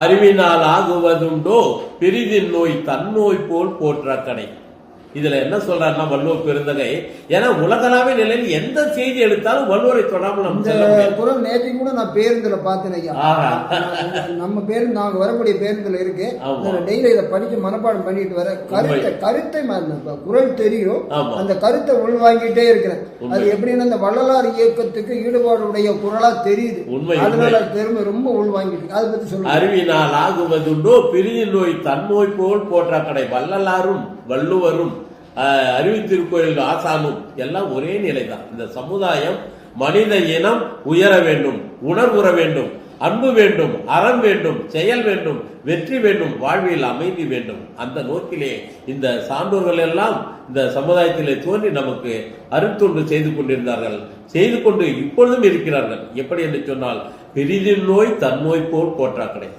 அறிவினால் ஆகுவதுண்டோ பெரிதின் நோய் தன்னோய் போல் போற்றக்கடை. இதுல என்ன சொல்றாருன்னா வள்ளுவர் பெருந்தகை, ஏன்னா உலகளாவே நிலையில் எந்த செய்தி எடுத்தாலும் வள்ளுவரை தொடாமல் நம்ம செல்ல முடியாது. குரல் நேற்று கூட நான் பேருந்துல பார்த்தேன் ஐயா. நம்ம பேருந்து நாங்க வரக்கூடிய பேருந்துல இருக்கு, டெய்லி இதை படிச்சு மனப்பாடம் பண்ணிட்டு வர கருத்தை குரல் தெரியும், அந்த கருத்தை உள்வாங்கிட்டே இருக்கிறேன். அது எப்படின்னா இந்த வள்ளலார் இயக்கத்துக்கு ஈடுபாடுடைய குரலா தெரியுது, அதனால பெருமை ரொம்ப உள்வாங்கிட்டு. அதை பத்தி சொல்லுங்க. அறிவினால் ஆகுவதுண்டோ பிரிதி நோய் தன்னோய் போல் போற்றாக்கடை. வள்ளலாரும் வள்ளுவரும் அறிவித்திருக்கோயில் ஆசானும் எல்லாம் ஒரே நிலைதான். இந்த சமுதாயம் மனித இனம் உயர வேண்டும், உணர்வுற வேண்டும், அன்பு வேண்டும், அறம் வேண்டும், செயல் வேண்டும், வெற்றி வேண்டும், வாழ்வில் அமைதி வேண்டும். அந்த நோக்கிலே இந்த சான்றோர்கள் எல்லாம் இந்த சமுதாயத்திலே தோன்றி நமக்கு அருட்தொண்டு செய்து கொண்டிருந்தார்கள், செய்து கொண்டு இப்பொழுதும் இருக்கிறார்கள். எப்படி என்று சொன்னால் பெரிதின் நோய் தன்னோய் போல் போற்றாக்கடை.